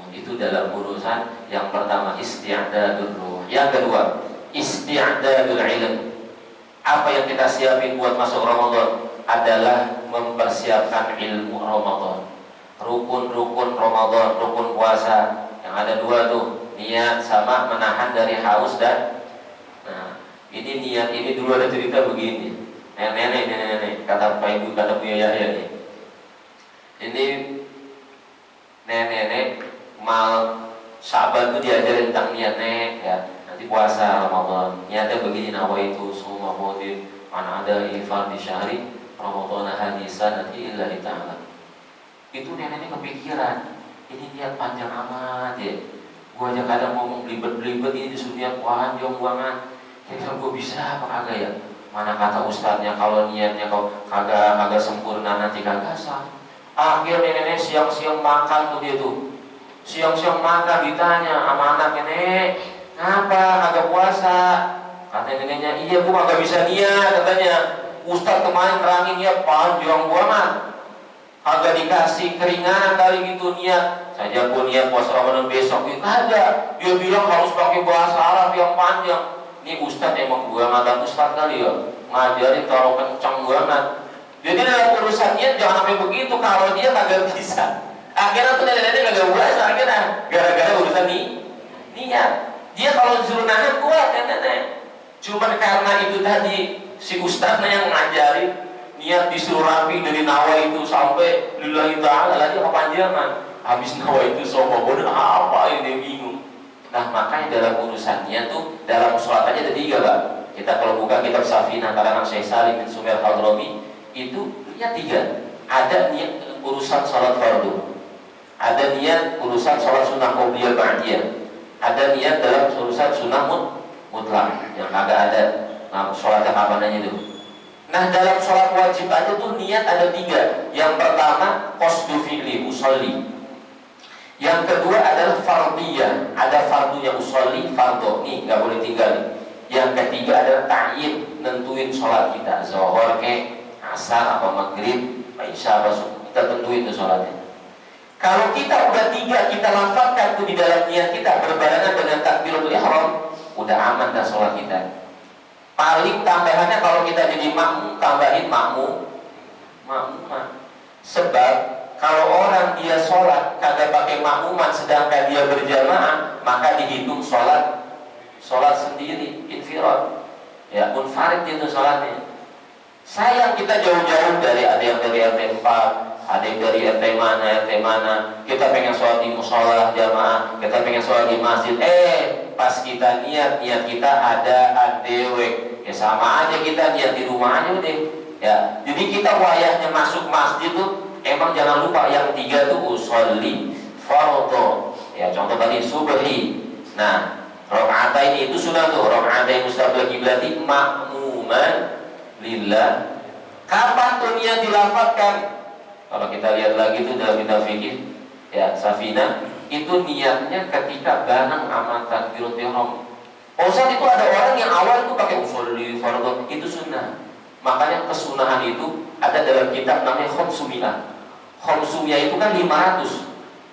Itu dalam urusan yang pertama isti'dadul ruh. Yang kedua isti'dadul ilm. Apa yang kita siapin buat masuk Ramadan adalah mempersiapkan ilmu Ramadan. Rukun-rukun Ramadan, rukun puasa yang ada dua tuh, niat sama menahan dari haus dan ini niat ini dulu ada cerita begini. Nenek, kata Pak Ibu, kata Buya Yahya nih. Ini nenek mal Syaban itu diajarin tentang niat ya. Nanti puasa Ramadan. Niatnya begini, nawaitu summa mudin an ada ifar di syahri Ramadan hadisan nanti illahi ta'ala. Itu neneknya kepikiran, ini niat panjang amat ya. Gua aja kadang ngomong belibet-belibet ini disuruh niat panjang banget. Kira-kira gua bisa apa kagak ya? Mana kata ustadznya kalau niatnya kagak sempurna nanti kagak sah. Akhirnya nenek siang-siang makan tuh dia tuh. Siang-siang makan ditanya sama anaknya, "Nek, ngapa kagak puasa?" Kata neneknya, "Iya gua kagak bisa niat," katanya. "Ustadz kemarin nerangin niat panjang banget. Kagak dikasih keringanan kali gitu niat. Saja gua niat puasa Ramadan besok." Kagak. Dia bilang harus pakai bahasa Arab yang panjang. Ini Ustadz emang gua ngata Ustadz kali ya, ngajarin terlalu kenceng banget. Jadi dalam urusan niat jangan sampai begitu. Kalau dia kagak bisa, akhirnya tuh nenek-nenek kagak puasa akhirnya gara-gara urusan niat. Dia kalau disuruh nahan kuat nenek. Cuman karena itu tadi si Ustadznya yang ngajarin niat disuruh rapi dari nawa itu sampai lillahi ta'ala lagi kepanjangan. Habis nawa itu sombong, apa ini bingung. Nah makanya dalam urusannya tuh dalam sholat aja ada 3 Pak. Kita kalau buka kitab Safinah karangan Syekh Salim bin Sumer Hadrami itu niat 3. Ada niat urusan sholat fardu, ada niat urusan sholat sunnah qobliyah ba'diyah, ada niat dalam urusan sunnah mutlak yang kagak ada. Nah sholatnya kapan aja itu. Nah dalam sholat wajib aja tuh niat ada 3. Yang pertama qasdu fi'li usolli. Yang kedua adalah fardiyah, ada fardunya usolli, fardu nih nggak boleh tinggal. Yang ketiga adalah ta'yin, nentuin sholat kita, zuhur ke asar apa maghrib, isya apa subuh, kita tentuin tuh sholatnya. Kalau kita udah 3 kita lafazkan tuh di dalam niat kita berbarengan dengan takbiratul ihram, udah aman dah sholat kita. Paling tambahannya kalau kita jadi makmum, tambahin makmuman. Sebab kalau orang dia sholat kagak pakai makmuman sedangkan dia berjamaah, maka dihitung sholat sendiri, infirad. Ya, munfarid itu sholatnya. Sayang kita jauh-jauh ada yang dari RT 4, ada yang dari RT mana. Kita pengen sholat di musola jamaah, kita pengen sholat di masjid. Pas kita niat kita ada adewe. Ya sama aja kita niat di rumah aja deh. Ya, jadi kita wayahnya masuk masjid tuh emang jangan lupa yang 3 tuh usolli, fardhu. Ya contoh tadi subhi. Nah, rakaat ini itu sudah tuh rakaat mustaqbil kiblati makmuman lillah. Kapan tuh niat dilafadzkan? Kalau kita lihat lagi tuh dalam kitab fikih ya Safinah, itu niatnya ketika bareng sama takbiratul ihram. Saat itu ada orang yang awal itu pakai usolli fardhu, itu sunnah. Makanya kesunahan itu ada dalam kitab namanya Khomsumiyah. Khomsumiyah itu kan 500.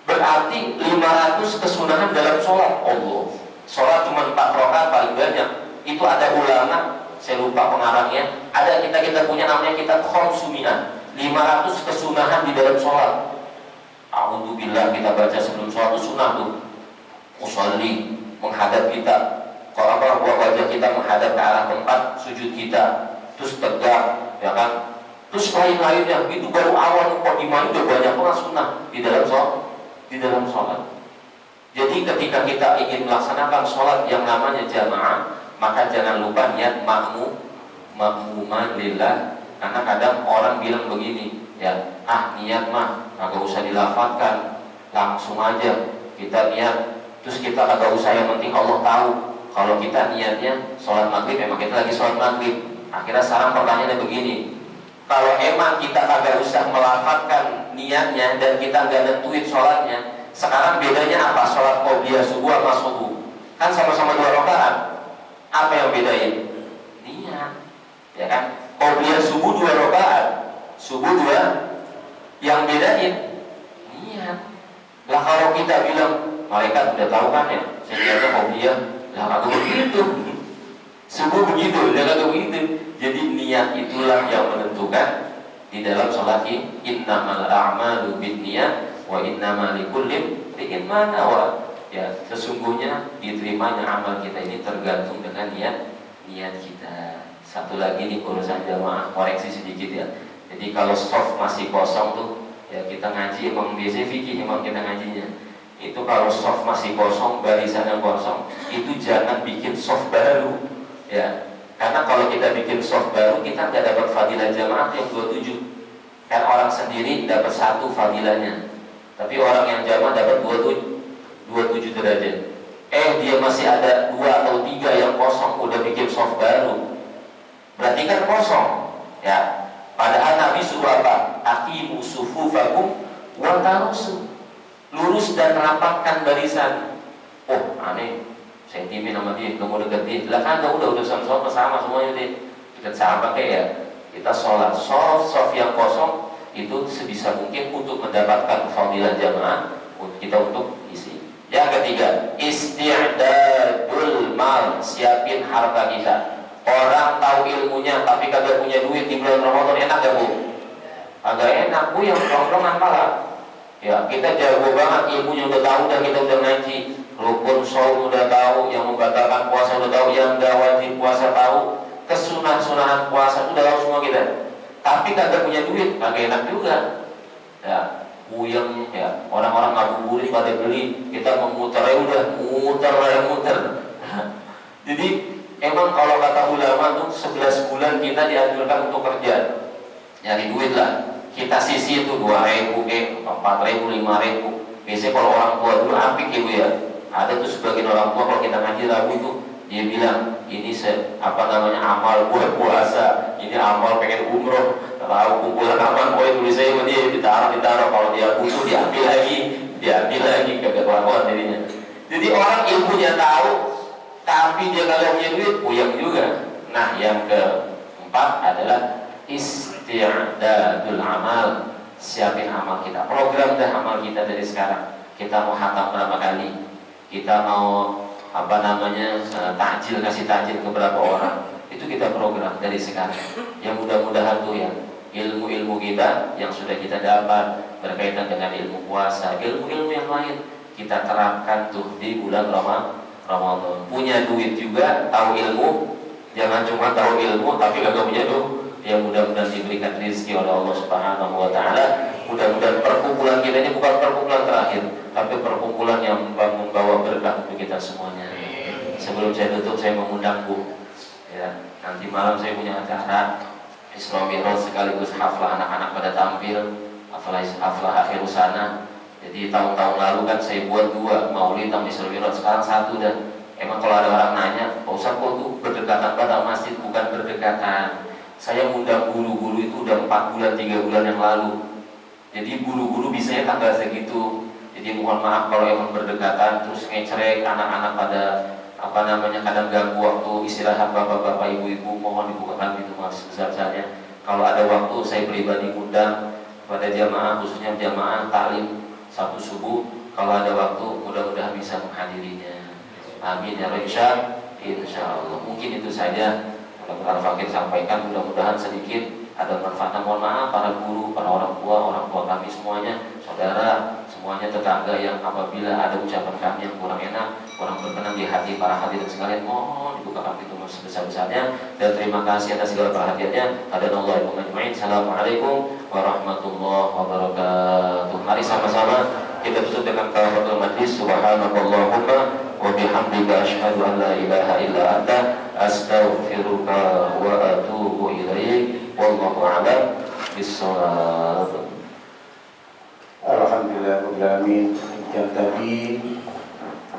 Berarti 500 kesunahan dalam sholat. Allah, sholat cuma 4 rakaat paling banyak. Itu ada ulama, saya lupa pengarangnya. Ada kita punya namanya kitab Khomsumiyah, 500 kesunahan di dalam sholat. A'udzubillah kita baca sebelum sholat itu sunnah tuh. Usolli menghadap kita, kalau wajah kita menghadap ke arah tempat sujud kita. Terus tegak, ya kan? Terus lain-lainnya itu baru awal mukadimah udah banyak banget sunnah di dalam sholat. Jadi ketika kita ingin melaksanakan sholat yang namanya jamaah, maka jangan lupa niat makmuman lillah. Karena kadang orang bilang begini, ya niat mah kagak usah dilafadzkan, langsung aja kita niat. Terus kita kagak usah, yang penting Allah tahu kalau kita niatnya sholat maghrib, memang kita lagi sholat maghrib. Akhirnya sekarang pertanyaannya begini, kalau emang kita kagak usah melafadzkan niatnya dan kita nggak nentuin sholatnya, sekarang bedanya apa sholat qobliyah subuh sama subuh? Kan sama-sama 2 rakaat. Apa yang bedain? Niat, ya kan? Qobliyah subuh 2 rakaat, subuh 2. Yang bedain niat. Lah kalau kita bilang malaikat udah tahu kan ya, saya niatnya qobliyah, lah kagak begitu. Subuh begitu, jangan begitu. Jadi niat itulah yang menentukan di dalam sholat ini. Innamal a'malu binniyat wa innamal likulli imri'in ma nawa. Ya, sesungguhnya diterimanya amal kita ini tergantung dengan niat kita. Satu lagi nih urusan jamaah, koreksi sedikit ya. Jadi kalau soft masih kosong tuh, ya kita ngaji emang biasanya fikih emang kita ngajinya. Itu kalau soft masih kosong, barisan yang kosong, itu jangan bikin soft baru. Ya, karena kalau kita bikin soft baru, kita nggak dapat fadilah jamaah yang 27. Kan orang sendiri dapat 1 fadilahnya, tapi orang yang jamaah dapat 27 derajat. Dia masih ada 2 atau 3 yang kosong, udah bikin soft baru, berarti kan kosong. Ya, padahal Nabi suruh apa? Aqimu sufufakum wa tarusu, lurus dan rapatkan barisan. Oh aneh, saya timin sama dia, kamu deket dia. Lah kan udah sama-sama semuanya deh. Dekat sama kayak ya. Kita sholat soft yang kosong itu sebisa mungkin untuk mendapatkan fadilah jamaah, kita untuk isi. Yang ketiga, isti'dadul mal, siapin harta kita. Orang tahu ilmunya tapi kagak punya duit di bulan Ramadan, enak gak Bu? Agak enak Bu, yang nongkrongan malah. Ya, kita jago banget, ilmunya udah tahu dan kita udah ngaji. Rukun shaum udah tahu, yang membatalkan puasa udah tahu, yang gak wajib puasa tahu, kesunah-sunahan puasa udah tahu semua kita. Tapi kagak punya duit, kagak enak juga. Ya, puyeng ya, orang-orang ngabuburit pada beli, kita memutar ya udah muter. Jadi emang kalau kata ulama tuh 11 bulan kita dianjurkan untuk kerja, nyari duit lah. Kita sisi itu 2.000, 4.000, 5.000. Biasanya kalau orang tua dulu apik ya. Ada tuh sebagian orang tua kalau kita ngaji Rabu itu dia bilang ini amal buat puasa, ini amal pengen umroh, tahu kumpulan amal poin tulis saya dia ditaruh kalau dia butuh diambil lagi kagak kelakuan dirinya. Jadi orang ilmunya tahu tapi dia kagak punya duit, puyeng juga. Nah yang keempat adalah isti'dadul amal, siapin amal kita, program dah amal kita dari sekarang. Kita mau khatam berapa kali, kita mau takjil, kasih takjil ke berapa orang, itu kita program dari sekarang. Yang mudah-mudahan tuh ya ilmu-ilmu kita yang sudah kita dapat berkaitan dengan ilmu puasa, ilmu-ilmu yang lain kita terapkan tuh di bulan Ramadan. Punya duit juga, tahu ilmu, jangan cuma tahu ilmu tapi kagak punya duit. Yang mudah-mudahan diberikan rezeki oleh Allah Subhanahu wa taala. Mudah-mudahan perkumpulan kita ini bukan perkumpulan terakhir, tapi perkumpulan yang membawa berkah untuk kita semuanya. Sebelum saya tutup, saya mengundang Bu. Ya, nanti malam saya punya acara Isra Mi'raj sekaligus haflah anak-anak pada tampil, haflah akhir usana. Jadi tahun-tahun lalu kan saya buat 2 maulid sama Isra Mi'raj, sekarang 1 dan emang kalau ada orang nanya, Pak Ustaz kok tuh berdekatan pada masjid? Bukan berdekatan. Saya ngundang guru-guru itu udah 4 bulan, 3 bulan yang lalu. Jadi guru-guru bisanya tanggal segitu. Jadi mohon maaf kalau emang berdekatan terus ngecerek anak-anak pada kadang ganggu waktu istirahat bapak-bapak, ibu-ibu, mohon dibukakan pintu maaf sebesar-besarnya. Kalau ada waktu saya pribadi undang pada jamaah, khususnya jamaah taklim Sabtu subuh, kalau ada waktu mudah-mudahan bisa menghadirinya. Amin ya insya Allah. Mungkin itu saja Dr. Al-Fakir sampaikan, mudah-mudahan sedikit ada manfaatnya. Mohon maaf para guru, para orang tua kami semuanya, saudara semuanya, tetangga yang apabila ada ucapan kami yang kurang enak, kurang berkenan di hati para hadirin sekalian, mohon dibukakan pintu maaf sebesar-besarnya. Dan terima kasih atas segala perhatiannya. Hadanallahu wa ajma'in. Assalamualaikum warahmatullahi wabarakatuh. Mari sama-sama kita tutup dengan kafaratul majlis. Subhanakallahumma wa bihamdika asyhadu an la ilaha illa anta astaghfiruka wa atubu ilaik. Wallahu a'lam bissawab. Alhamdulillahirrahmanirrahim. Yang tadi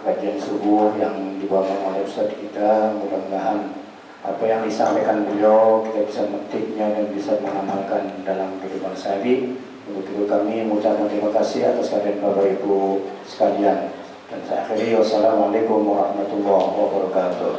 kajian subuh yang dibawakan oleh Ustaz kita, mudah-mudahan apa yang disampaikan beliau kita bisa memetiknya dan bisa mengamalkan dalam kehidupan sehari. Untuk itu kami mengucapkan terima kasih atas kehadiran Bapak Ibu sekalian. Dan saya akhiri, wassalamualaikum warahmatullahi wabarakatuh.